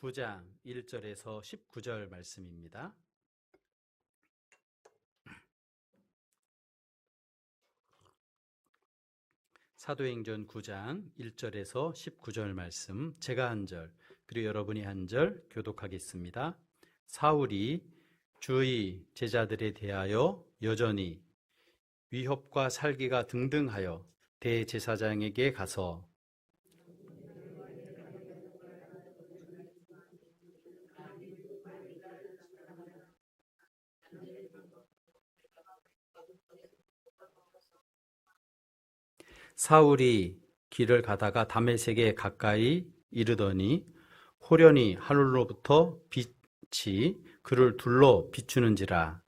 9장 1절에서 19절 말씀입니다. 사도행전 9장 1절에서 19절 말씀, 제가 한 절, 그리고 여러분이 한 절 교독하겠습니다. 사울이 주의 제자들에 대하여 여전히 위협과 살기가 등등하여 대제사장에게 가서 사울이 길을 가다가 다메섹에 가까이 이르더니 호련히 하늘로부터 빛이 그를 둘러 비추는지라.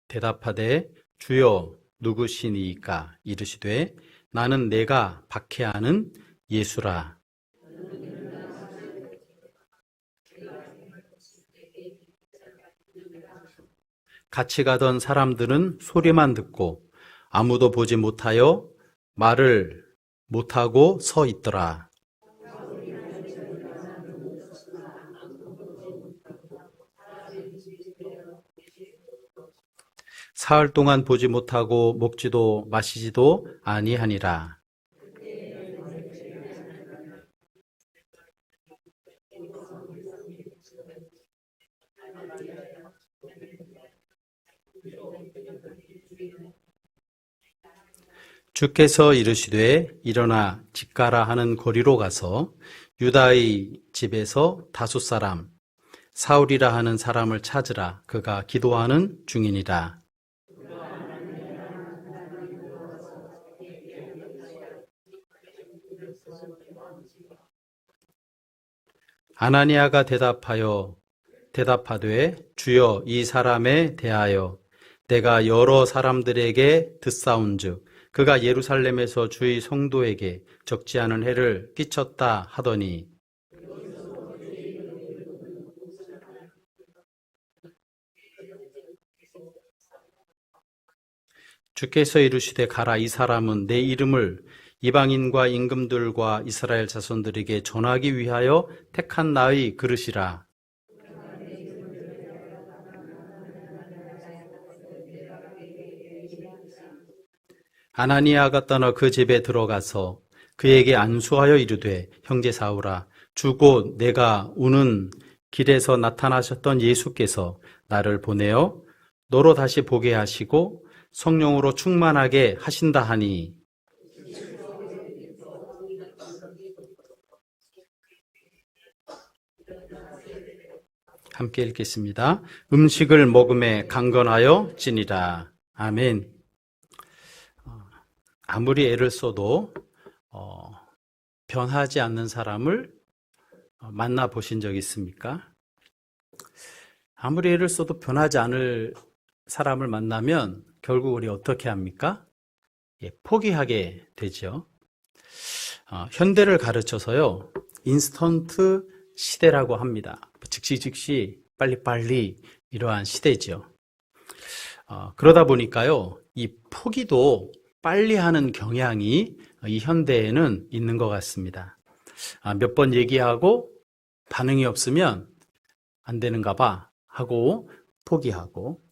대답하되 주여 누구시니이까? 이르시되 나는 내가 박해하는 예수라. 같이 가던 사람들은 소리만 듣고 아무도 보지 못하여 말을 못하고 서 있더라. 사흘 동안 보지 못하고 먹지도 마시지도 아니하니라. 주께서 이르시되 일어나 집 가라 하는 거리로 가서 유다의 집에서 다섯 사람 사울이라 하는 사람을 찾으라. 그가 기도하는 중이니라. 아나니아가 대답하되 주여 이 사람에 대하여 내가 여러 사람들에게 듣사온즉 그가 예루살렘에서 주의 성도에게 적지 않은 해를 끼쳤다 하더니 주께서 이르시되 가라. 이 사람은 내 이름을 이방인과 임금들과 이스라엘 자손들에게 전하기 위하여 택한 나의 그릇이라. 아나니아가 떠나 그 집에 들어가서 그에게 안수하여 이르되 형제 사울아 주 곧 내가 오는 길에서 나타나셨던 예수께서 나를 보내어 너로 다시 보게 하시고 성령으로 충만하게 하신다 하니 함께 읽겠습니다. 음식을 먹음에 강건하여 지니라. 아멘. 아무리 애를 써도 변하지 않는 사람을 만나보신 적 있습니까? 아무리 애를 써도 변하지 않을 사람을 만나면 결국 우리 어떻게 합니까? 포기하게 되죠. 현대를 가르쳐서요, 인스턴트 시대라고 합니다. 즉시 빨리빨리 이러한 시대죠. 그러다 보니까요, 이 포기도 빨리 하는 경향이 이 현대에는 있는 것 같습니다. 몇 번 얘기하고 반응이 없으면 안 되는가 봐 하고 포기하고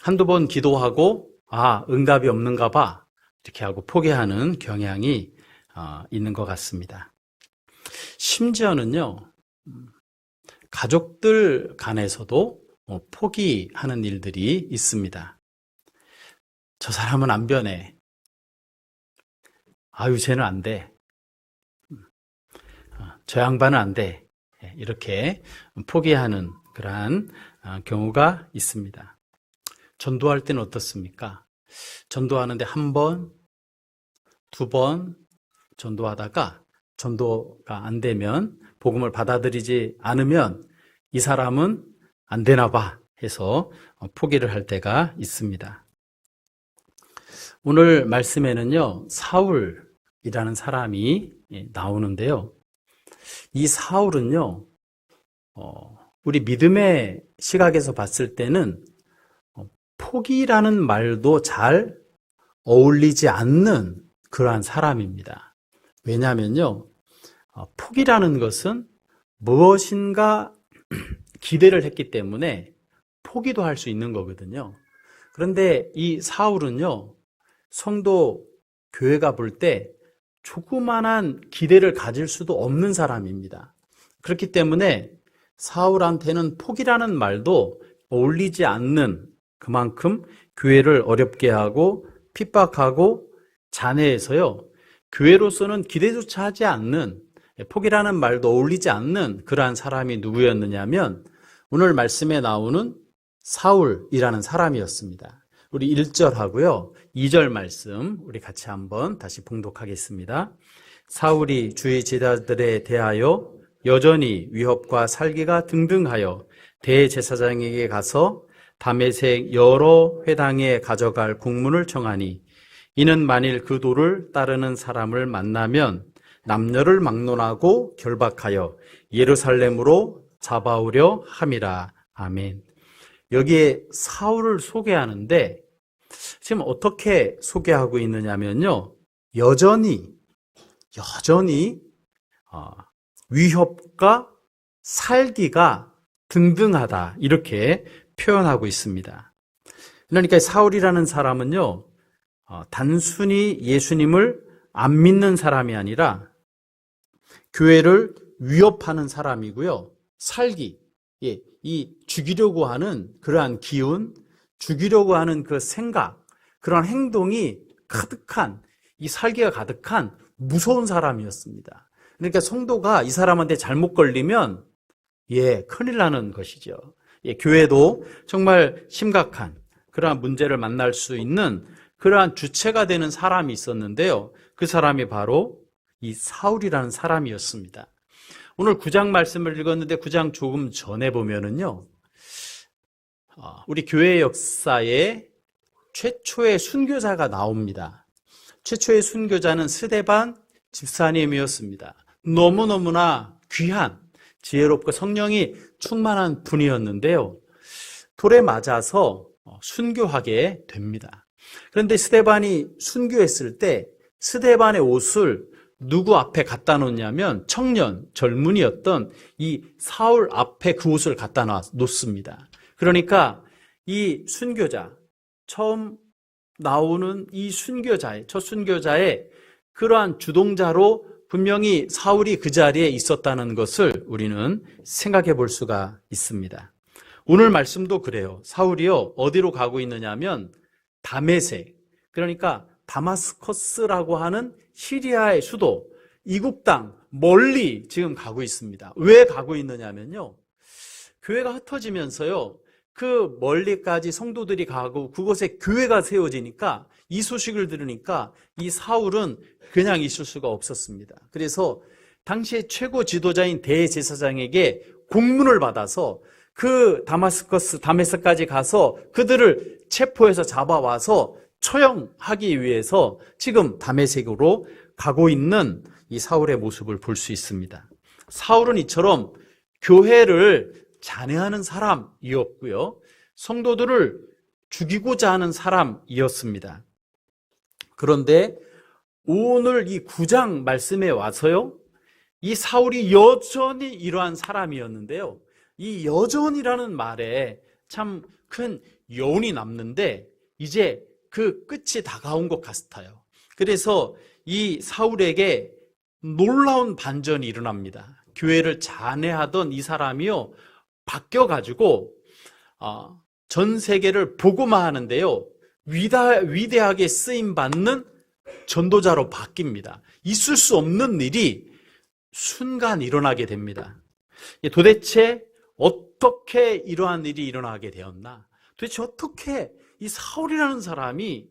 한두 번 기도하고 응답이 없는가 봐 이렇게 하고 포기하는 경향이 있는 것 같습니다. 심지어는요, 가족들 간에서도 포기하는 일들이 있습니다. 저 사람은 안 변해. 쟤는 안 돼. 저 양반은 안 돼. 이렇게 포기하는 그러한 경우가 있습니다. 전도할 때는 어떻습니까? 전도하는데 한 번, 두 번 전도하다가 전도가 안 되면 복음을 받아들이지 않으면 이 사람은 안 되나 봐 해서 포기를 할 때가 있습니다. 오늘 말씀에는요, 사울이라는 사람이 나오는데요. 이 사울은요, 우리 믿음의 시각에서 봤을 때는 포기라는 말도 잘 어울리지 않는 그러한 사람입니다. 왜냐하면요, 포기라는 것은 무엇인가 기대를 했기 때문에 포기도 할 수 있는 거거든요. 그런데 이 사울은요, 성도 교회가 볼 때 조그만한 기대를 가질 수도 없는 사람입니다. 그렇기 때문에 사울한테는 포기라는 말도 어울리지 않는, 그만큼 교회를 어렵게 하고 핍박하고 잔해해서요, 교회로서는 기대조차 하지 않는, 포기라는 말도 어울리지 않는 그러한 사람이 누구였느냐면 오늘 말씀에 나오는 사울이라는 사람이었습니다. 우리 1절 하고요, 2절 말씀 우리 같이 한번 다시 봉독하겠습니다. 사울이 주의 제자들에 대하여 여전히 위협과 살기가 등등하여 대제사장에게 가서 다메섹 여러 회당에 가져갈 국문을 청하니, 이는 만일 그 도를 따르는 사람을 만나면 남녀를 막론하고 결박하여 예루살렘으로 잡아오려 함이라. 아멘. 여기에 사울을 소개하는데 지금 어떻게 소개하고 있느냐면요, 여전히 위협과 살기가 등등하다, 이렇게 표현하고 있습니다. 그러니까 사울이라는 사람은요, 단순히 예수님을 안 믿는 사람이 아니라 교회를 위협하는 사람이고요, 살기, 이 죽이려고 하는 그러한 기운, 죽이려고 하는 그 생각, 그런 행동이 가득한, 이 살기가 가득한 무서운 사람이었습니다. 그러니까 성도가 이 사람한테 잘못 걸리면 큰일 나는 것이죠. 교회도 정말 심각한 그러한 문제를 만날 수 있는 그러한 주체가 되는 사람이 있었는데요, 그 사람이 바로 이 사울이라는 사람이었습니다. 오늘 9장 말씀을 읽었는데 9장 조금 전에 보면은요, 우리 교회 역사에 최초의 순교자가 나옵니다. 최초의 순교자는 스데반 집사님이었습니다. 너무너무나 귀한, 지혜롭고 성령이 충만한 분이었는데요, 돌에 맞아서 순교하게 됩니다. 그런데 스데반이 순교했을 때 스데반의 옷을 누구 앞에 갖다 놓냐면 청년, 젊은이였던 이 사울 앞에 그 옷을 갖다 놓습니다. 그러니까 이 순교자, 처음 나오는 이 순교자의, 첫 순교자의 그러한 주동자로 분명히 사울이 그 자리에 있었다는 것을 우리는 생각해 볼 수가 있습니다. 오늘 말씀도 그래요. 사울이요, 어디로 가고 있느냐면 다메섹, 그러니까 다마스커스라고 하는 시리아의 수도, 이국 땅 멀리 지금 가고 있습니다. 왜 가고 있느냐면요, 교회가 흩어지면서요, 그 멀리까지 성도들이 가고 그곳에 교회가 세워지니까, 이 소식을 들으니까 이 사울은 그냥 있을 수가 없었습니다. 그래서 당시의 최고 지도자인 대제사장에게 공문을 받아서 그 다메섹까지 가서 그들을 체포해서 잡아와서 처형하기 위해서 지금 다메섹으로 가고 있는 이 사울의 모습을 볼 수 있습니다. 사울은 이처럼 교회를 잔해하는 사람이었고요, 성도들을 죽이고자 하는 사람이었습니다. 그런데 오늘 이 9장 말씀에 와서요, 이 사울이 여전히 이러한 사람이었는데요, 이 여전이라는 말에 참 큰 여운이 남는데 이제 그 끝이 다가온 것 같아요. 그래서 이 사울에게 놀라운 반전이 일어납니다. 교회를 잔해하던 이 사람이요, 바뀌어가지고 전 세계를 복음화하는데요, 위대하게 쓰임받는 전도자로 바뀝니다. 있을 수 없는 일이 순간 일어나게 됩니다. 도대체 어떻게 이러한 일이 일어나게 되었나? 도대체 어떻게 이 사울이라는 사람이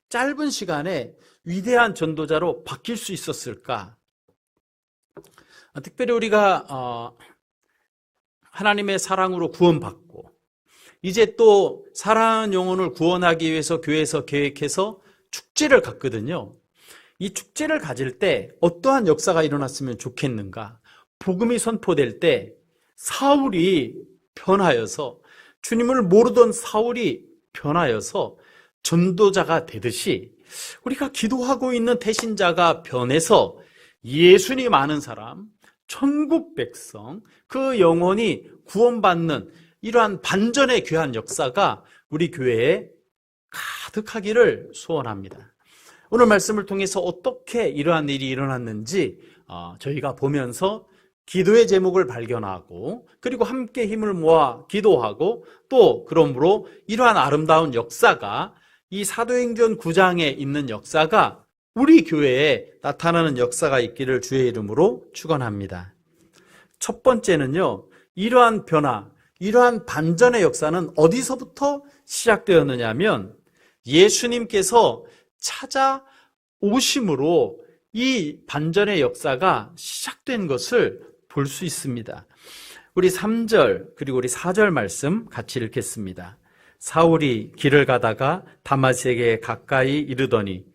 짧은 시간에 위대한 전도자로 바뀔 수 있었을까? 특별히 우리가 하나님의 사랑으로 구원받고 이제 또 사랑하는 영혼을 구원하기 위해서 교회에서 계획해서 축제를 갖거든요. 이 축제를 가질 때 어떠한 역사가 일어났으면 좋겠는가? 복음이 선포될 때 사울이 변하여서, 주님을 모르던 사울이 변하여서 전도자가 되듯이 우리가 기도하고 있는 태신자가 변해서 예수님 아는 사람, 천국 백성, 그 영혼이 구원받는 이러한 반전의 귀한 역사가 우리 교회에 가득하기를 소원합니다. 오늘 말씀을 통해서 어떻게 이러한 일이 일어났는지 저희가 보면서 기도의 제목을 발견하고, 그리고 함께 힘을 모아 기도하고, 또 그러므로 이러한 아름다운 역사가, 이 사도행전 9장에 있는 역사가 우리 교회에 나타나는 역사가 있기를 주의 이름으로 축원합니다. 첫 번째는요, 이러한 변화, 이러한 반전의 역사는 어디서부터 시작되었느냐 하면 예수님께서 찾아오심으로 이 반전의 역사가 시작된 것을 볼 수 있습니다. 우리 3절 그리고 우리 4절 말씀 같이 읽겠습니다. 사울이 길을 가다가 다마섹에 가까이 이르더니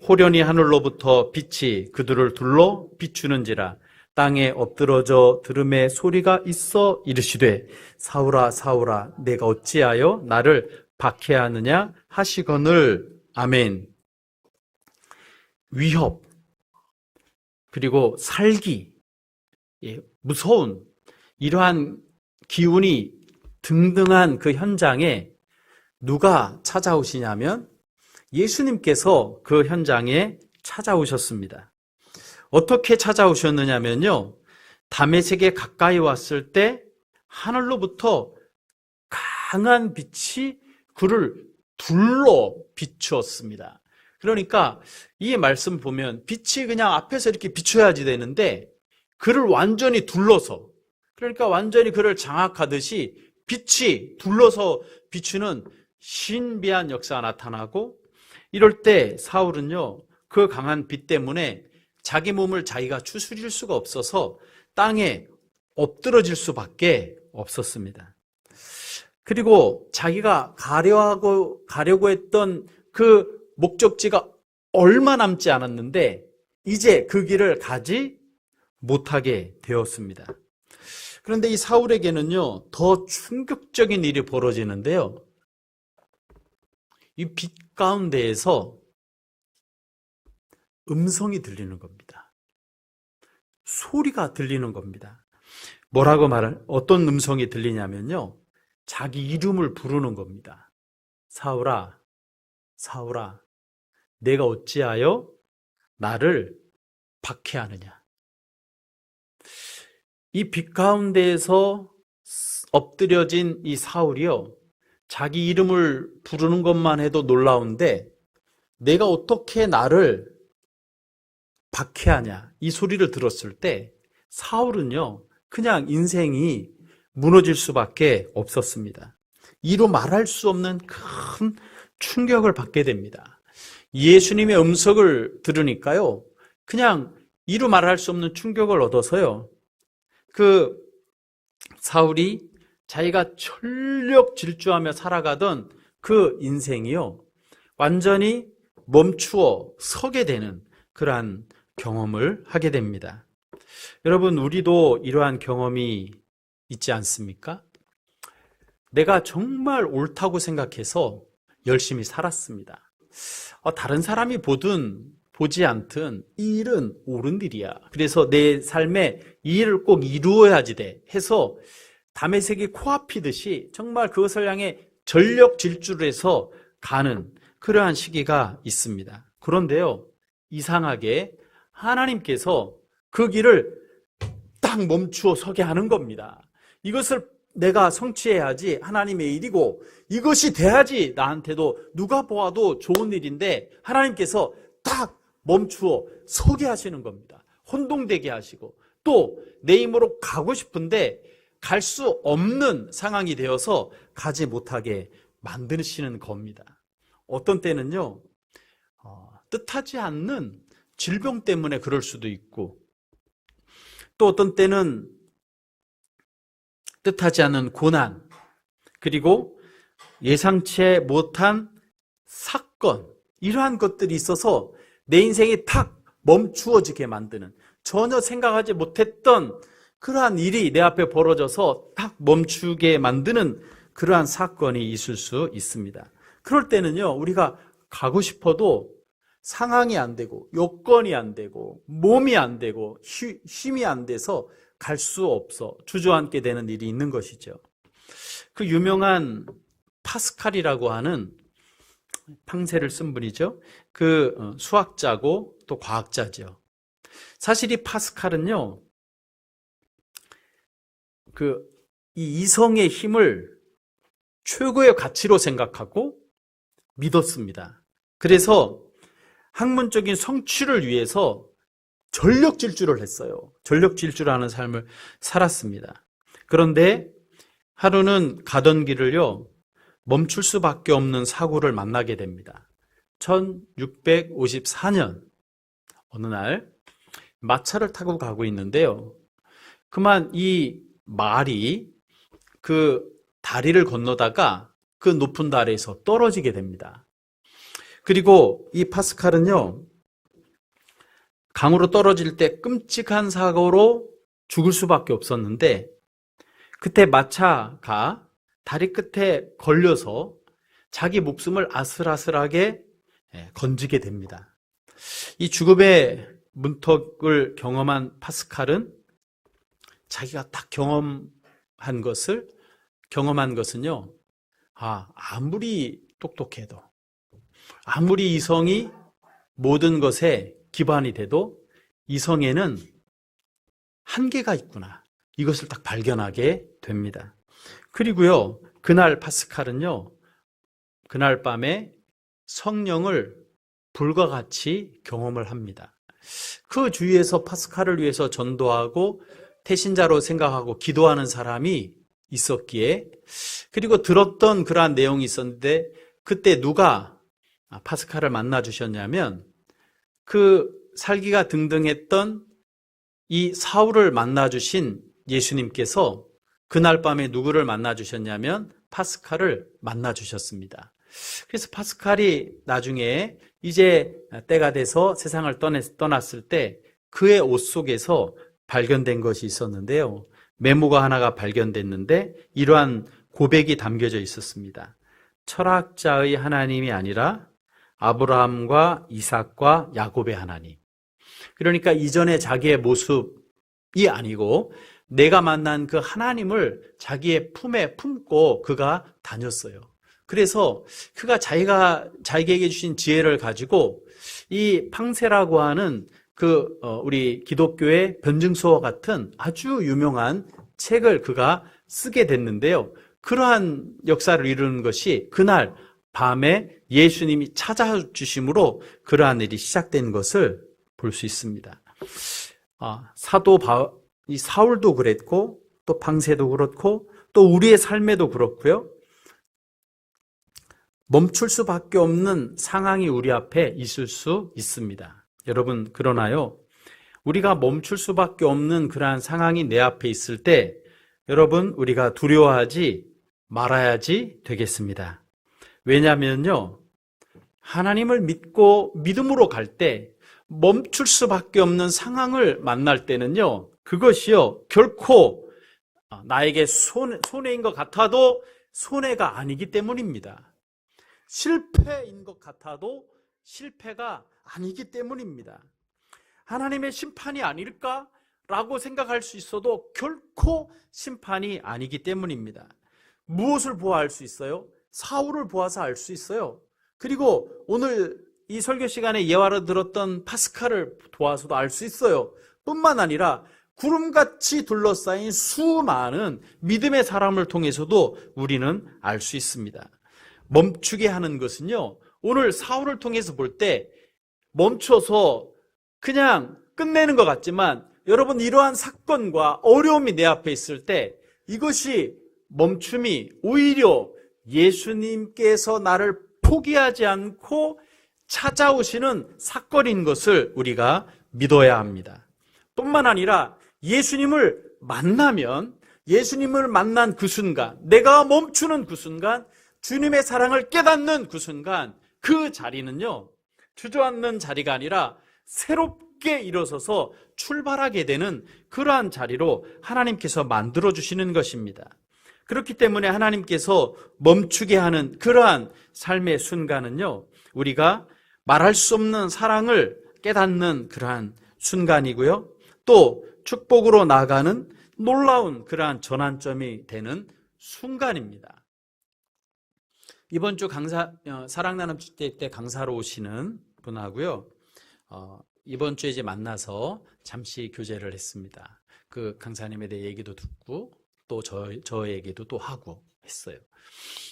호련히 하늘로부터 빛이 그들을 둘러 비추는지라. 땅에 엎드러져 들음에 소리가 있어 이르시되 사울아 사울아 내가 어찌하여 나를 박해하느냐 하시거늘. 아멘. 위협 그리고 살기, 무서운 이러한 기운이 등등한 그 현장에 누가 찾아오시냐면 예수님께서 그 현장에 찾아오셨습니다. 어떻게 찾아오셨느냐면요, 다메섹에 가까이 왔을 때 하늘로부터 강한 빛이 그를 둘러 비추었습니다. 그러니까 이 말씀 보면 빛이 그냥 앞에서 이렇게 비춰야지 되는데 그를 완전히 둘러서, 그러니까 완전히 그를 장악하듯이 빛이 둘러서 비추는 신비한 역사가 나타나고, 이럴 때 사울은요, 그 강한 빛 때문에 자기 몸을 자기가 추스릴 수가 없어서 땅에 엎드러질 수밖에 없었습니다. 그리고 자기가 가려고 했던 그 목적지가 얼마 남지 않았는데 이제 그 길을 가지 못하게 되었습니다. 그런데 이 사울에게는요, 더 충격적인 일이 벌어지는데요, 이 빛 가운데에서 음성이 들리는 겁니다. 소리가 들리는 겁니다. 어떤 음성이 들리냐면요, 자기 이름을 부르는 겁니다. 사울아, 사울아, 내가 어찌하여 나를 박해하느냐. 이 빛 가운데에서 엎드려진 이 사울이요, 자기 이름을 부르는 것만 해도 놀라운데 내가 어떻게 나를 박해하냐, 이 소리를 들었을 때 사울은요, 그냥 인생이 무너질 수밖에 없었습니다. 이로 말할 수 없는 큰 충격을 받게 됩니다. 예수님의 음성을 들으니까요, 그냥 이로 말할 수 없는 충격을 얻어서요, 그 사울이 자기가 철력 질주하며 살아가던 그 인생이요, 완전히 멈추어 서게 되는 그러한 경험을 하게 됩니다. 여러분, 우리도 이러한 경험이 있지 않습니까? 내가 정말 옳다고 생각해서 열심히 살았습니다. 다른 사람이 보든 보지 않든 이 일은 옳은 일이야, 그래서 내 삶에 이 일을 꼭 이루어야지 돼 해서 다메섹이 코앞이듯이 정말 그것을 향해 전력 질주를 해서 가는 그러한 시기가 있습니다. 그런데요, 이상하게 하나님께서 그 길을 딱 멈추어 서게 하는 겁니다. 이것을 내가 성취해야지 하나님의 일이고, 이것이 돼야지 나한테도 누가 보아도 좋은 일인데 하나님께서 딱 멈추어 서게 하시는 겁니다. 혼동되게 하시고, 또 내 힘으로 가고 싶은데 갈 수 없는 상황이 되어서 가지 못하게 만드시는 겁니다. 어떤 때는요, 뜻하지 않는 질병 때문에 그럴 수도 있고, 또 어떤 때는 뜻하지 않은 고난, 그리고 예상치 못한 사건, 이러한 것들이 있어서 내 인생이 탁 멈추어지게 만드는, 전혀 생각하지 못했던 그러한 일이 내 앞에 벌어져서 탁 멈추게 만드는 그러한 사건이 있을 수 있습니다. 그럴 때는요, 우리가 가고 싶어도 상황이 안 되고 여건이 안 되고 몸이 안 되고 힘이 안 돼서 갈 수 없어 주저앉게 되는 일이 있는 것이죠. 그 유명한 파스칼이라고 하는 팡세를 쓴 분이죠. 그 수학자고 또 과학자죠. 사실 이 파스칼은요, 이 이성의 힘을 최고의 가치로 생각하고 믿었습니다. 그래서 학문적인 성취를 위해서 전력 질주를 했어요. 전력 질주라는 삶을 살았습니다. 그런데 하루는 가던 길을요, 멈출 수밖에 없는 사고를 만나게 됩니다. 1654년 어느 날 마차를 타고 가고 있는데요. 그만 이 말이 그 다리를 건너다가 그 높은 다리에서 떨어지게 됩니다. 그리고 이 파스칼은요, 강으로 떨어질 때 끔찍한 사고로 죽을 수밖에 없었는데, 그때 마차가 다리 끝에 걸려서 자기 목숨을 아슬아슬하게 건지게 됩니다. 이 죽음의 문턱을 경험한 파스칼은 자기가 딱 경험한 것은요, 아무리 똑똑해도, 아무리 이성이 모든 것에 기반이 돼도 이성에는 한계가 있구나, 이것을 딱 발견하게 됩니다. 그리고요, 그날 파스칼은요, 그날 밤에 성령을 불과 같이 경험을 합니다. 그 주위에서 파스칼을 위해서 전도하고 태신자로 생각하고 기도하는 사람이 있었기에, 그리고 들었던 그러한 내용이 있었는데, 그때 누가 파스칼을 만나 주셨냐면, 그 살기가 등등했던 이 사울을 만나 주신 예수님께서 그날 밤에 누구를 만나 주셨냐면 파스칼을 만나 주셨습니다. 그래서 파스칼이 나중에 이제 때가 돼서 세상을 떠났을 때 그의 옷 속에서 발견된 것이 있었는데요. 메모가 하나가 발견됐는데 이러한 고백이 담겨져 있었습니다. 철학자의 하나님이 아니라 아브라함과 이삭과 야곱의 하나님. 그러니까 이전에 자기의 모습이 아니고 내가 만난 그 하나님을 자기의 품에 품고 그가 다녔어요. 그래서 그가 자기에게 주신 지혜를 가지고 이 팡세라고 하는 우리 기독교의 변증서와 같은 아주 유명한 책을 그가 쓰게 됐는데요. 그러한 역사를 이루는 것이 그날 밤에 예수님이 찾아주심으로 그러한 일이 시작된 것을 볼 수 있습니다. 이 사울도 그랬고, 또 팡세도 그렇고, 또 우리의 삶에도 그렇고요. 멈출 수밖에 없는 상황이 우리 앞에 있을 수 있습니다. 여러분, 그러나요, 우리가 멈출 수밖에 없는 그러한 상황이 내 앞에 있을 때, 여러분, 우리가 두려워하지 말아야지 되겠습니다. 왜냐하면요, 하나님을 믿고 믿음으로 갈 때 멈출 수밖에 없는 상황을 만날 때는요, 그것이요, 결코 나에게 손해인 것 같아도 손해가 아니기 때문입니다. 실패인 것 같아도 실패가 아니기 때문입니다. 하나님의 심판이 아닐까? 라고 생각할 수 있어도 결코 심판이 아니기 때문입니다. 무엇을 보아할 수 있어요? 사울을 보아서 알 수 있어요. 그리고 오늘 이 설교 시간에 예화로 들었던 파스칼을 도와서도 알 수 있어요. 뿐만 아니라 구름같이 둘러싸인 수많은 믿음의 사람을 통해서도 우리는 알 수 있습니다. 멈추게 하는 것은요, 오늘 사울을 통해서 볼 때 멈춰서 그냥 끝내는 것 같지만, 여러분, 이러한 사건과 어려움이 내 앞에 있을 때 이것이 멈춤이 오히려 예수님께서 나를 포기하지 않고 찾아오시는 사건인 것을 우리가 믿어야 합니다. 뿐만 아니라 예수님을 만나면, 예수님을 만난 그 순간, 내가 멈추는 그 순간, 주님의 사랑을 깨닫는 그 순간, 그 자리는요, 주저앉는 자리가 아니라 새롭게 일어서서 출발하게 되는 그러한 자리로 하나님께서 만들어주시는 것입니다. 그렇기 때문에 하나님께서 멈추게 하는 그러한 삶의 순간은요, 우리가 말할 수 없는 사랑을 깨닫는 그러한 순간이고요. 또 축복으로 나아가는 놀라운 그러한 전환점이 되는 순간입니다. 이번 주 사랑 나눔 축제 때 강사로 오시는 분하고요. 이번 주에 이제 만나서 잠시 교제를 했습니다. 그 강사님에 대해 얘기도 듣고 또 저 얘기도 또 하고 했어요.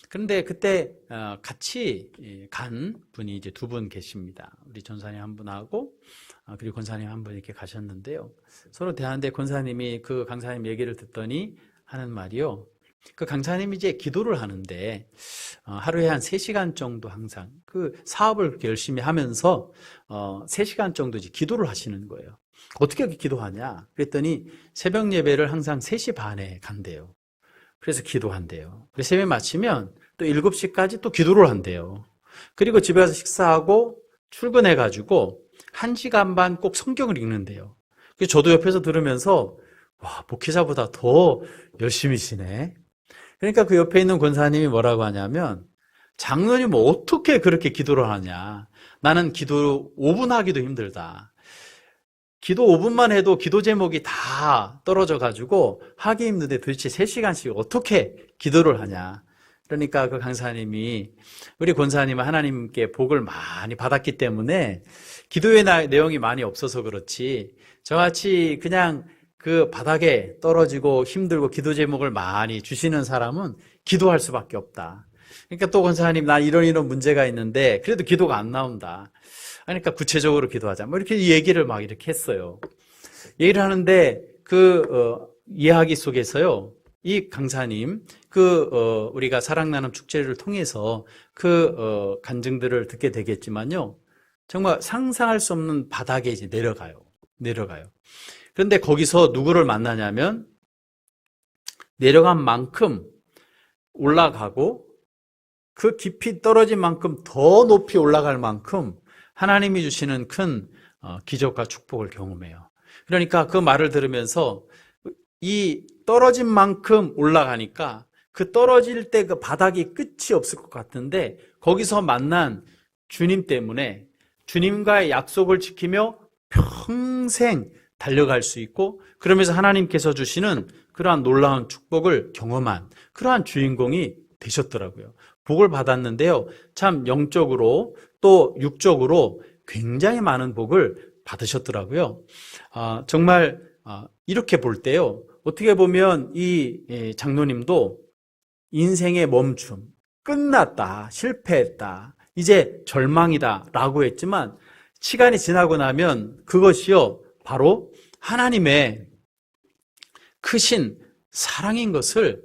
그런데 그때 같이 간 분이 이제 두 분 계십니다. 우리 전사님 한 분하고 그리고 권사님 한 분 이렇게 가셨는데요. 서로 대하는데 권사님이 그 강사님 얘기를 듣더니 하는 말이요. 그 강사님이 이제 기도를 하는데 하루에 한 3시간 정도 항상 그 사업을 그렇게 열심히 하면서 3시간 정도 이제 기도를 하시는 거예요. 어떻게 그렇게 기도하냐? 그랬더니 새벽 예배를 항상 3시 반에 간대요. 그래서 기도한대요. 새벽 마치면 또 7시까지 또 기도를 한대요. 그리고 집에 가서 식사하고 출근해가지고 1시간 반 꼭 성경을 읽는데요. 그래서 저도 옆에서 들으면서 와, 목회자보다 더 열심히시네. 그러니까 그 옆에 있는 권사님이 뭐라고 하냐면 장로님 뭐 어떻게 그렇게 기도를 하냐. 나는 기도 5분 하기도 힘들다. 기도 5분만 해도 기도 제목이 다 떨어져 가지고 하기 힘든데 도대체 3시간씩 어떻게 기도를 하냐. 그러니까 그 강사님이 우리 권사님은 하나님께 복을 많이 받았기 때문에 기도의 내용이 많이 없어서 그렇지 저같이 그냥 그 바닥에 떨어지고 힘들고 기도 제목을 많이 주시는 사람은 기도할 수밖에 없다. 그러니까 또 권사님 나 이런 문제가 있는데 그래도 기도가 안 나온다. 그러니까 구체적으로 기도하자. 뭐 이렇게 얘기를 막 이렇게 했어요. 얘기를 하는데 그 이야기 속에서요. 이 강사님 우리가 사랑 나눔 축제를 통해서 그 간증들을 듣게 되겠지만요. 정말 상상할 수 없는 바닥에 이제 내려가요. 그런데 거기서 누구를 만나냐면 내려간 만큼 올라가고 그 깊이 떨어진 만큼 더 높이 올라갈 만큼 하나님이 주시는 큰 기적과 축복을 경험해요. 그러니까 그 말을 들으면서 이 떨어진 만큼 올라가니까 그 떨어질 때 그 바닥이 끝이 없을 것 같은데 거기서 만난 주님 때문에 주님과의 약속을 지키며 평생 달려갈 수 있고 그러면서 하나님께서 주시는 그러한 놀라운 축복을 경험한 그러한 주인공이 되셨더라고요. 복을 받았는데요. 참 영적으로 또 육적으로 굉장히 많은 복을 받으셨더라고요. 정말 이렇게 볼 때요. 어떻게 보면 이 장로님도 인생의 멈춤, 끝났다, 실패했다, 이제 절망이다 라고 했지만 시간이 지나고 나면 그것이요. 바로 하나님의 크신 사랑인 것을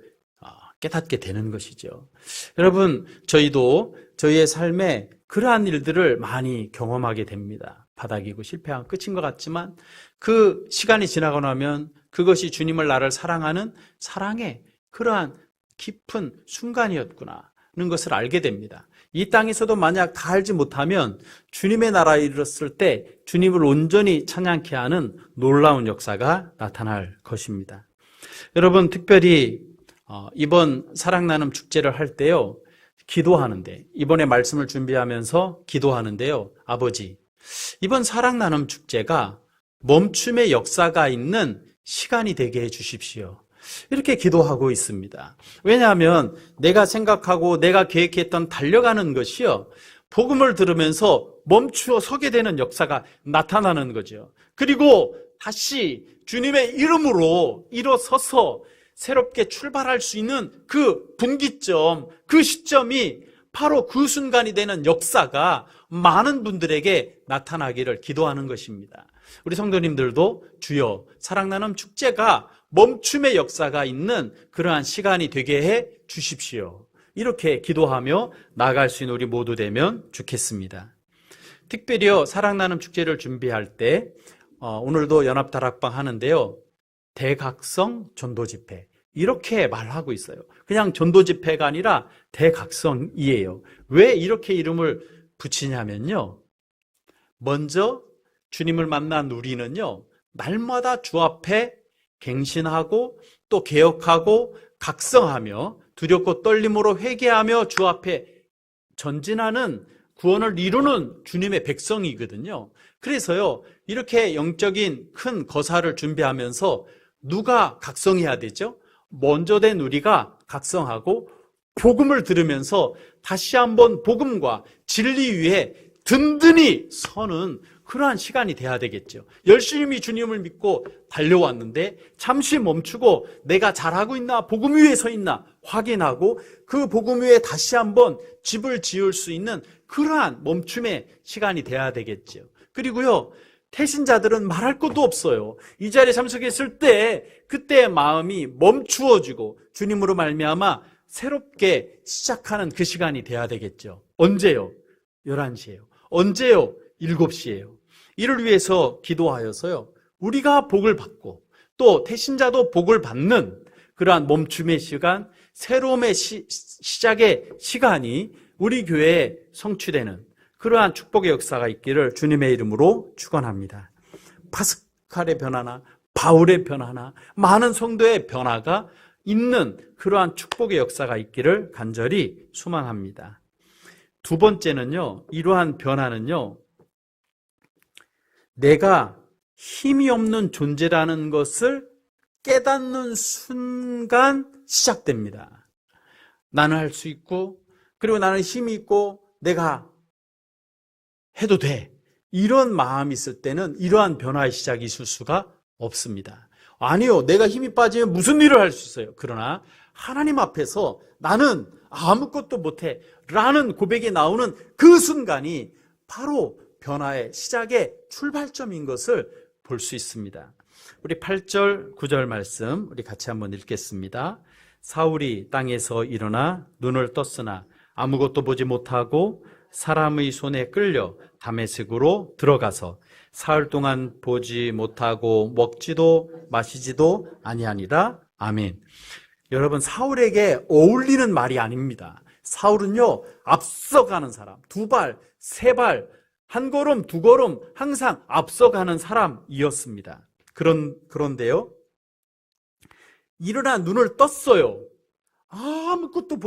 깨닫게 되는 것이죠. 여러분, 저희도 저희의 삶에 그러한 일들을 많이 경험하게 됩니다. 바닥이고 실패한 끝인 것 같지만 그 시간이 지나고 나면 그것이 주님을 나를 사랑하는 사랑의 그러한 깊은 순간이었구나는 것을 알게 됩니다. 이 땅에서도 만약 다 알지 못하면 주님의 나라에 이르렀을 때 주님을 온전히 찬양케 하는 놀라운 역사가 나타날 것입니다. 여러분, 특별히 이번 사랑 나눔 축제를 할 때요. 기도하는데 이번에 말씀을 준비하면서 기도하는데요. 아버지, 이번 사랑 나눔 축제가 멈춤의 역사가 있는 시간이 되게 해 주십시오. 이렇게 기도하고 있습니다. 왜냐하면 내가 생각하고 내가 계획했던 달려가는 것이요. 복음을 들으면서 멈추어 서게 되는 역사가 나타나는 거죠. 그리고 다시 주님의 이름으로 일어서서 새롭게 출발할 수 있는 그 분기점, 그 시점이 바로 그 순간이 되는 역사가 많은 분들에게 나타나기를 기도하는 것입니다. 우리 성도님들도 주여 사랑 나눔 축제가 멈춤의 역사가 있는 그러한 시간이 되게 해 주십시오. 이렇게 기도하며 나아갈 수 있는 우리 모두 되면 좋겠습니다. 특별히요, 사랑 나눔 축제를 준비할 때 오늘도 연합다락방 하는데요. 대각성 전도 집회 이렇게 말하고 있어요. 그냥 전도 집회가 아니라 대각성이에요. 왜 이렇게 이름을 붙이냐면요. 먼저 주님을 만난 우리는요. 날마다 주 앞에 갱신하고 또 개혁하고 각성하며 두렵고 떨림으로 회개하며 주 앞에 전진하는 구원을 이루는 주님의 백성이거든요. 그래서요, 이렇게 영적인 큰 거사를 준비하면서 누가 각성해야 되죠? 먼저 된 우리가 각성하고 복음을 들으면서 다시 한번 복음과 진리 위에 든든히 서는 그러한 시간이 돼야 되겠죠. 열심히 주님을 믿고 달려왔는데 잠시 멈추고 내가 잘하고 있나, 복음 위에 서 있나 확인하고 그 복음 위에 다시 한번 집을 지을 수 있는 그러한 멈춤의 시간이 돼야 되겠죠. 그리고요, 태신자들은 말할 것도 없어요. 이 자리에 참석했을 때 그때 마음이 멈추어지고 주님으로 말미암아 새롭게 시작하는 그 시간이 돼야 되겠죠. 언제요? 11시예요. 언제요? 7시예요. 이를 위해서 기도하여서요, 우리가 복을 받고 또 태신자도 복을 받는 그러한 멈춤의 시간, 새로움의 시작의 시간이 우리 교회에 성취되는 그러한 축복의 역사가 있기를 주님의 이름으로 축원합니다. 파스칼의 변화나 바울의 변화나 많은 성도의 변화가 있는 그러한 축복의 역사가 있기를 간절히 소망합니다. 두 번째는요, 이러한 변화는요, 내가 힘이 없는 존재라는 것을 깨닫는 순간 시작됩니다. 나는 할 수 있고, 그리고 나는 힘이 있고, 내가 해도 돼. 이런 마음이 있을 때는 이러한 변화의 시작이 있을 수가 없습니다. 아니요, 내가 힘이 빠지면 무슨 일을 할 수 있어요. 그러나 하나님 앞에서 나는 아무것도 못해 라는 고백이 나오는 그 순간이 바로 변화의 시작의 출발점인 것을 볼 수 있습니다. 우리 8절, 9절 말씀 우리 같이 한번 읽겠습니다. 사울이 땅에서 일어나 눈을 떴으나 아무것도 보지 못하고 사람의 손에 끌려 다메섹으로 들어가서 사흘 동안 보지 못하고 먹지도 마시지도 아니하니라. 아멘. 여러분, 사울에게 어울리는 말이 아닙니다. 사울은요, 앞서가는 사람, 2발, 3발, 한 걸음, 2걸음 항상 앞서가는 사람이었습니다. 그런데요, 일어나 눈을 떴어요. 아무것도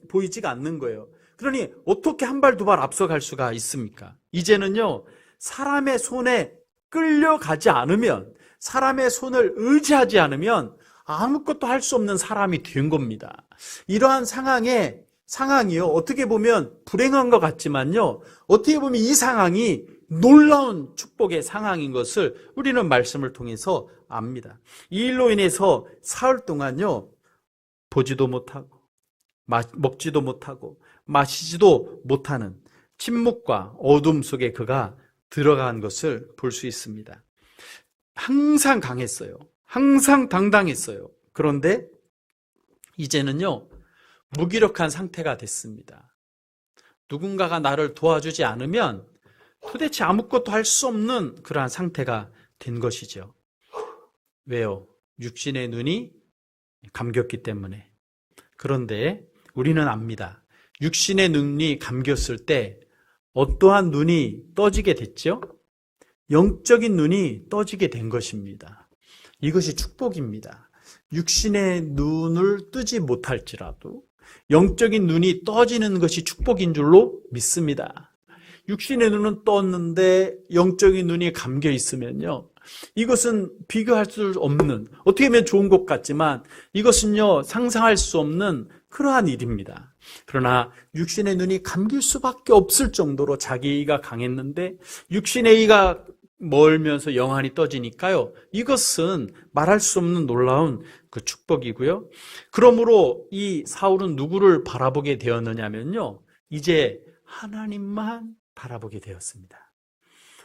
보이지가 않는 거예요. 그러니 어떻게 한 발, 2발 앞서갈 수가 있습니까? 이제는요, 사람의 손에 끌려가지 않으면, 사람의 손을 의지하지 않으면 아무것도 할 수 없는 사람이 된 겁니다. 이러한 상황이요, 어떻게 보면 불행한 것 같지만요, 어떻게 보면 이 상황이 놀라운 축복의 상황인 것을 우리는 말씀을 통해서 압니다. 이 일로 인해서 사흘 동안요, 보지도 못하고 먹지도 못하고 마시지도 못하는 침묵과 어둠 속에 그가 들어간 것을 볼 수 있습니다. 항상 강했어요. 항상 당당했어요. 그런데 이제는요, 무기력한 상태가 됐습니다. 누군가가 나를 도와주지 않으면 도대체 아무것도 할 수 없는 그러한 상태가 된 것이죠. 왜요? 육신의 눈이 감겼기 때문에. 그런데 우리는 압니다. 육신의 눈이 감겼을 때 어떠한 눈이 떠지게 됐죠? 영적인 눈이 떠지게 된 것입니다. 이것이 축복입니다. 육신의 눈을 뜨지 못할지라도 영적인 눈이 떠지는 것이 축복인 줄로 믿습니다. 육신의 눈은 떴는데 영적인 눈이 감겨 있으면요, 이것은 비교할 수 없는, 어떻게 보면 좋은 것 같지만 이것은요, 상상할 수 없는 그러한 일입니다. 그러나 육신의 눈이 감길 수밖에 없을 정도로 자기가 강했는데 육신의 이가 멀면서 영안이 떠지니까요, 이것은 말할 수 없는 놀라운 그 축복이고요. 그러므로 이 사울은 누구를 바라보게 되었느냐면요, 이제 하나님만 바라보게 되었습니다.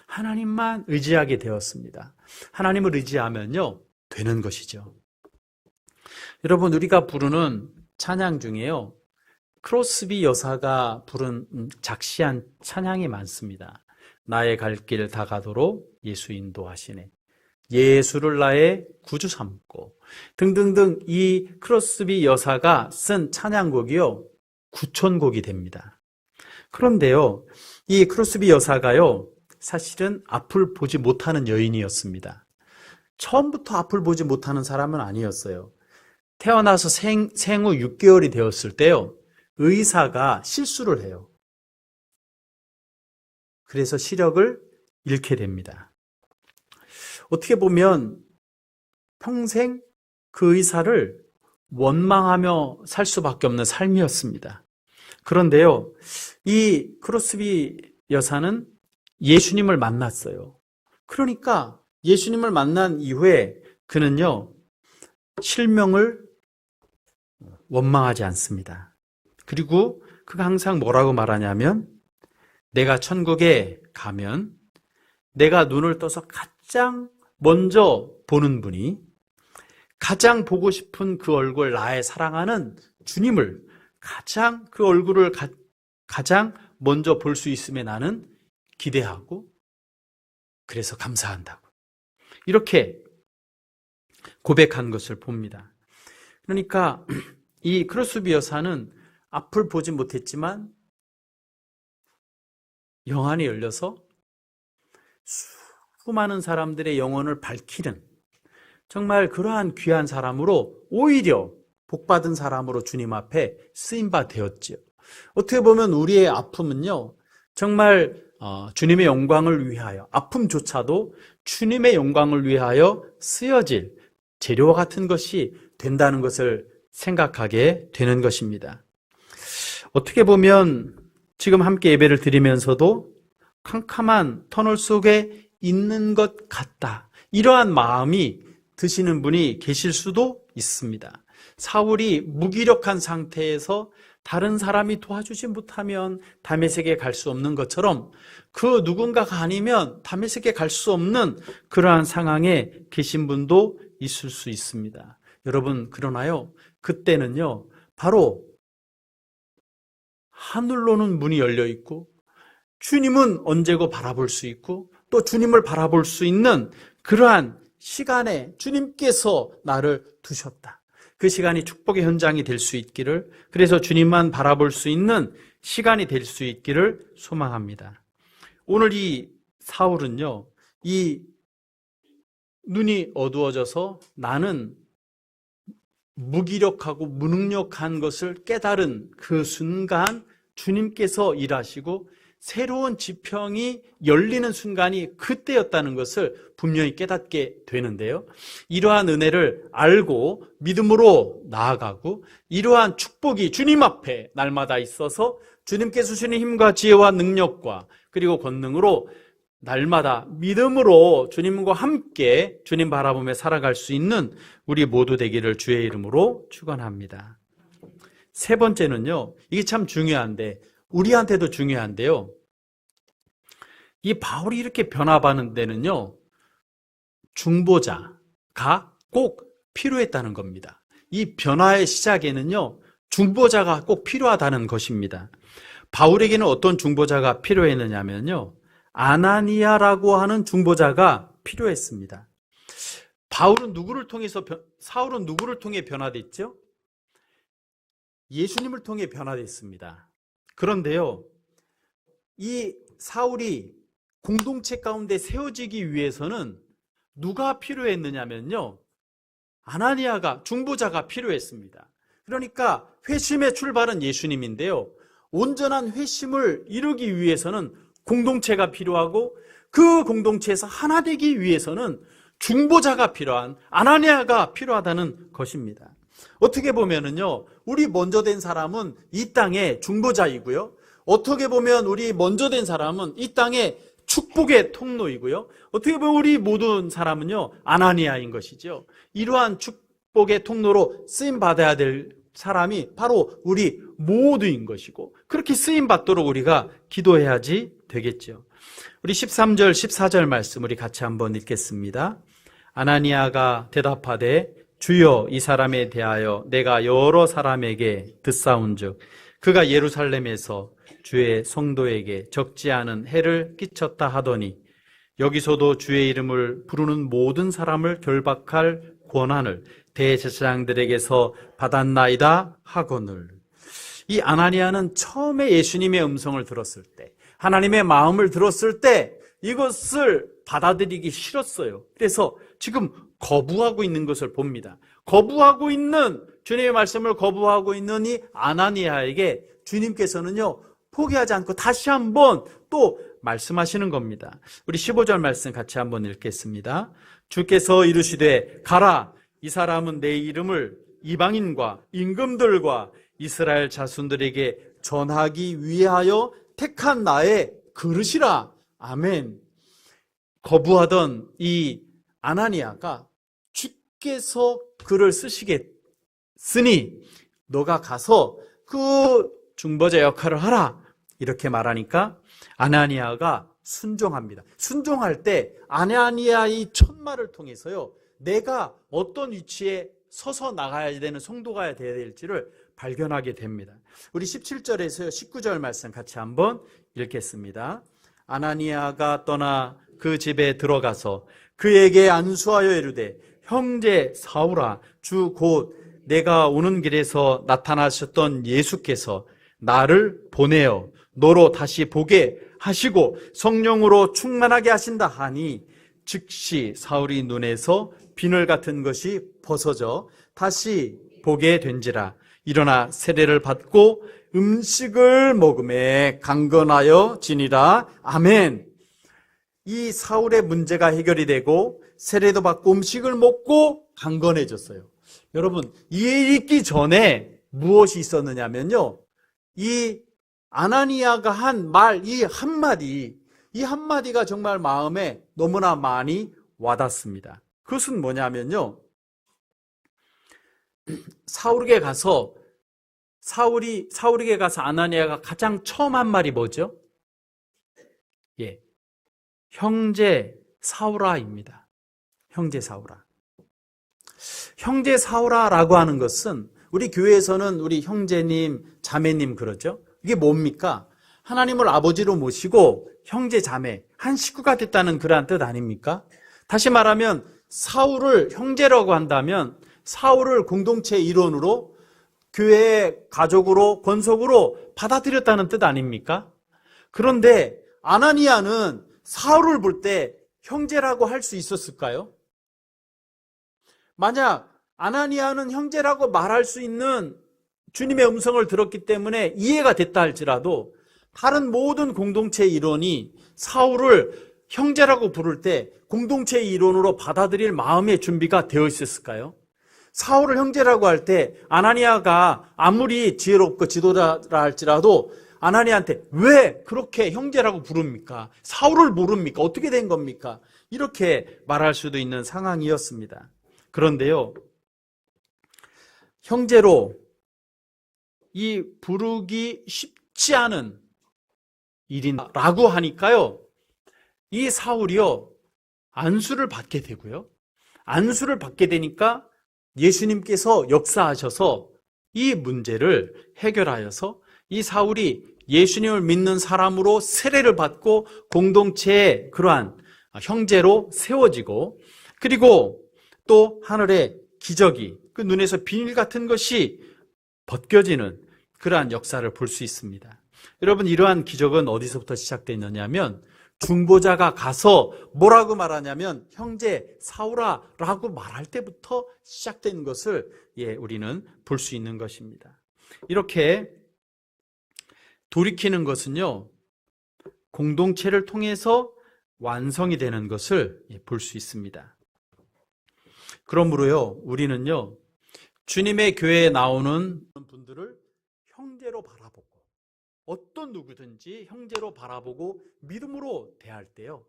하나님만 의지하게 되었습니다. 하나님을 의지하면요, 되는 것이죠. 여러분, 우리가 부르는 찬양 중에요, 크로스비 여사가 부른 작시한 찬양이 많습니다. 나의 갈 길 다 가도록 예수 인도하시네, 예수를 나의 구주 삼고 등등등, 이 크로스비 여사가 쓴 찬양곡이요, 9,000곡이 됩니다. 그런데요, 이 크로스비 여사가요, 사실은 앞을 보지 못하는 여인이었습니다. 처음부터 앞을 보지 못하는 사람은 아니었어요. 태어나서 생후 6개월이 되었을 때요, 의사가 실수를 해요. 그래서 시력을 잃게 됩니다. 어떻게 보면 평생 그 의사를 원망하며 살 수밖에 없는 삶이었습니다. 그런데요, 이 크로스비 여사는 예수님을 만났어요. 그러니까 예수님을 만난 이후에 그는요, 실명을 원망하지 않습니다. 그리고 그가 항상 뭐라고 말하냐면, 내가 천국에 가면 내가 눈을 떠서 가장 먼저 보는 분이, 가장 보고 싶은 그 얼굴, 나의 사랑하는 주님을 가장 그 얼굴을 가장 먼저 볼 수 있음에 나는 기대하고 그래서 감사한다고 이렇게 고백한 것을 봅니다. 그러니까 이 크로스비 여사는 앞을 보지 못했지만 영안이 열려서 수많은 사람들의 영혼을 밝히는 정말 그러한 귀한 사람으로, 오히려 복받은 사람으로 주님 앞에 쓰임바 되었지요. 어떻게 보면 우리의 아픔은요, 정말 주님의 영광을 위하여, 아픔조차도 주님의 영광을 위하여 쓰여질 재료와 같은 것이 된다는 것을 생각하게 되는 것입니다. 어떻게 보면 지금 함께 예배를 드리면서도 캄캄한 터널 속에 있는 것 같다, 이러한 마음이 드시는 분이 계실 수도 있습니다. 사울이 무기력한 상태에서 다른 사람이 도와주지 못하면 다메섹에 갈 수 없는 것처럼 그 누군가가 아니면 다메섹에 갈 수 없는 그러한 상황에 계신 분도 있을 수 있습니다. 여러분, 그러나요, 그때는요, 바로 하늘로는 문이 열려 있고 주님은 언제고 바라볼 수 있고 또 주님을 바라볼 수 있는 그러한 시간에 주님께서 나를 두셨다. 그 시간이 축복의 현장이 될 수 있기를, 그래서 주님만 바라볼 수 있는 시간이 될 수 있기를 소망합니다. 오늘 이 사울은요, 이 눈이 어두워져서 나는 무기력하고 무능력한 것을 깨달은 그 순간 주님께서 일하시고 새로운 지평이 열리는 순간이 그때였다는 것을 분명히 깨닫게 되는데요. 이러한 은혜를 알고 믿음으로 나아가고 이러한 축복이 주님 앞에 날마다 있어서 주님께서 주시는 힘과 지혜와 능력과 그리고 권능으로 날마다 믿음으로 주님과 함께 주님 바라보며 살아갈 수 있는 우리 모두 되기를 주의 이름으로 축원합니다. 세 번째는요, 이게 참 중요한데, 우리한테도 중요한데요, 이 바울이 이렇게 변화받는 데는요, 중보자가 꼭 필요했다는 겁니다. 이 변화의 시작에는요, 중보자가 꼭 필요하다는 것입니다. 바울에게는 어떤 중보자가 필요했느냐면요, 아나니아라고 하는 중보자가 필요했습니다. 사울은 누구를 통해 변화됐죠? 예수님을 통해 변화됐습니다. 그런데요, 이 사울이 공동체 가운데 세워지기 위해서는 누가 필요했느냐면요, 아나니아가, 중보자가 필요했습니다. 그러니까 회심의 출발은 예수님인데요, 온전한 회심을 이루기 위해서는 공동체가 필요하고 그 공동체에서 하나 되기 위해서는 중보자가 필요한, 아나니아가 필요하다는 것입니다. 어떻게 보면은요, 우리 먼저 된 사람은 이 땅의 중보자이고요, 어떻게 보면 우리 먼저 된 사람은 이 땅의 축복의 통로이고요, 어떻게 보면 우리 모든 사람은요, 아나니아인 것이죠. 이러한 축복의 통로로 쓰임 받아야 될 사람이 바로 우리 모두인 것이고, 그렇게 쓰임 받도록 우리가 기도해야지 되겠죠. 우리 13절 14절 말씀 우리 같이 한번 읽겠습니다. 아나니아가 대답하되 주여, 이 사람에 대하여 내가 여러 사람에게 듣사온즉 그가 예루살렘에서 주의 성도에게 적지 않은 해를 끼쳤다 하더니 여기서도 주의 이름을 부르는 모든 사람을 결박할 권한을 대제사장들에게서 받았나이다 하거늘. 이 아나니아는 처음에 예수님의 음성을 들었을 때, 하나님의 마음을 들었을 때 이것을 받아들이기 싫었어요. 그래서 지금 거부하고 있는 것을 봅니다. 거부하고 있는, 주님의 말씀을 거부하고 있는 이 아나니아에게 주님께서는요, 포기하지 않고 다시 한번 또 말씀하시는 겁니다. 우리 15절 말씀 같이 한번 읽겠습니다. 주께서 이르시되 가라, 이 사람은 내 이름을 이방인과 임금들과 이스라엘 자손들에게 전하기 위하여 택한 나의 그릇이라. 아멘. 거부하던 이 아나니아가 주께서 그를 쓰시겠으니 너가 가서 그 중보자 역할을 하라, 이렇게 말하니까 아나니아가 순종합니다. 순종할 때 아나니아의 첫말을 통해서요, 내가 어떤 위치에 서서 나가야 되는 성도가 되어야 될지를 발견하게 됩니다. 우리 17절에서 19절 말씀 같이 한번 읽겠습니다. 아나니아가 떠나 그 집에 들어가서 그에게 안수하여 이르되 형제 사울아, 주 곧 내가 오는 길에서 나타나셨던 예수께서 나를 보내어 너로 다시 보게 하시고 성령으로 충만하게 하신다 하니 즉시 사울이 눈에서 비늘 같은 것이 벗어져 다시 보게 된지라. 일어나 세례를 받고 음식을 먹음에 강건하여 지니라. 아멘. 이 사울의 문제가 해결이 되고 세례도 받고 음식을 먹고 강건해졌어요. 여러분, 이 있기 전에 무엇이 있었느냐면요, 이 아나니아가 한 말, 이 한마디가 정말 마음에 너무나 많이 와닿습니다. 그것은 뭐냐면요, 사울에게 가서 아나니아가 가장 처음 한 말이 뭐죠? 형제 사울아입니다. 형제 사울아. 형제 사울아라고 하는 것은 우리 교회에서는 우리 형제님, 자매님 그러죠. 이게 뭡니까? 하나님을 아버지로 모시고 형제, 자매, 한 식구가 됐다는 그러한 뜻 아닙니까? 다시 말하면 사울을 형제라고 한다면 사울을 공동체의 일원으로 교회의 가족으로, 권속으로 받아들였다는 뜻 아닙니까? 그런데 아나니아는 사울을 볼 때 형제라고 할 수 있었을까요? 만약 아나니아는 형제라고 말할 수 있는 주님의 음성을 들었기 때문에 이해가 됐다 할지라도 다른 모든 공동체의 일원이 사울을 형제라고 부를 때 공동체의 일원으로 받아들일 마음의 준비가 되어 있었을까요? 사울을 형제라고 할 때 아나니아가 아무리 지혜롭고 지도자라 할지라도 아나니아한테 왜 그렇게 형제라고 부릅니까? 사울을 모릅니까? 어떻게 된 겁니까? 이렇게 말할 수도 있는 상황이었습니다. 그런데요, 형제로 이 부르기 쉽지 않은 일이라고 하니까요, 이 사울이요, 안수를 받게 되고요, 안수를 받게 되니까 예수님께서 역사하셔서 이 문제를 해결하여서 이 사울이 예수님을 믿는 사람으로 세례를 받고 공동체의 그러한 형제로 세워지고, 그리고 또 하늘의 기적이, 그 눈에서 비닐 같은 것이 벗겨지는 그러한 역사를 볼 수 있습니다. 여러분, 이러한 기적은 어디서부터 시작됐느냐면 중보자가 가서 뭐라고 말하냐면 형제 사울아 라고 말할 때부터 시작된 것을 우리는 볼 수 있는 것입니다. 이렇게 돌이키는 것은요, 공동체를 통해서 완성이 되는 것을 볼 수 있습니다. 그러므로요, 우리는요, 주님의 교회에 나오는 분들을 형제로 바라보고, 어떤 누구든지 형제로 바라보고 믿음으로 대할 때요,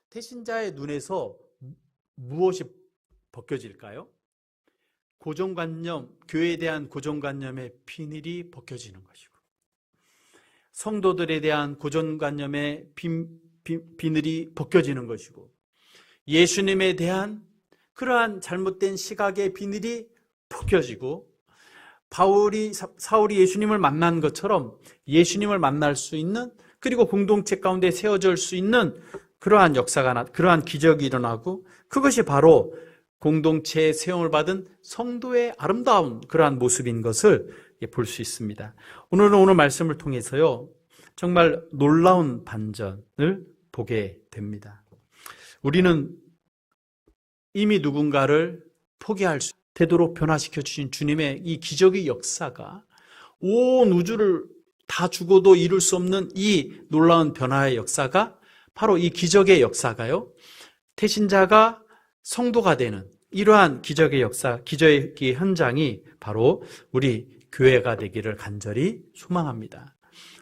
태신자의 눈에서 무엇이 벗겨질까요? 고정관념, 교회에 대한 고정관념의 비늘이 벗겨지는 것이고, 성도들에 대한 고정관념의 비늘이 벗겨지는 것이고, 예수님에 대한 그러한 잘못된 시각의 비늘이 벗겨지고, 사울이 예수님을 만난 것처럼 예수님을 만날 수 있는, 그리고 공동체 가운데 세워질 수 있는 그러한 역사가, 그러한 기적이 일어나고, 그것이 바로 공동체에 세움을 받은 성도의 아름다운 그러한 모습인 것을 볼 수 있습니다. 오늘 말씀을 통해서요, 정말 놀라운 반전을 보게 됩니다. 우리는 이미 누군가를 포기할 수 되도록 변화시켜 주신 주님의 이 기적의 역사가 온 우주를 다 죽어도 이룰 수 없는 이 놀라운 변화의 역사가 바로 이 기적의 역사가요. 태신자가 성도가 되는 이러한 기적의 역사, 기적의 현장이 바로 우리 교회가 되기를 간절히 소망합니다.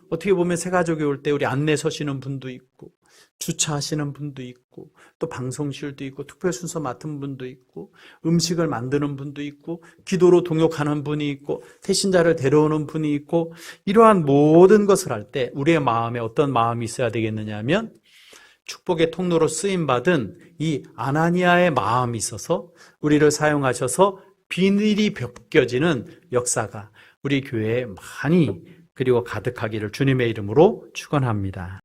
어떻게 보면 새가족이 올 때 우리 안내 서시는 분도 있고 주차하시는 분도 있고 또 방송실도 있고 특별 순서 맡은 분도 있고 음식을 만드는 분도 있고 기도로 동역하는 분이 있고 태신자를 데려오는 분이 있고 이러한 모든 것을 할 때 우리의 마음에 어떤 마음이 있어야 되겠느냐 하면 축복의 통로로 쓰임받은 이 아나니아의 마음이 있어서 우리를 사용하셔서 비늘이 벗겨지는 역사가 우리 교회에 많이 그리고 가득하기를 주님의 이름으로 축원합니다.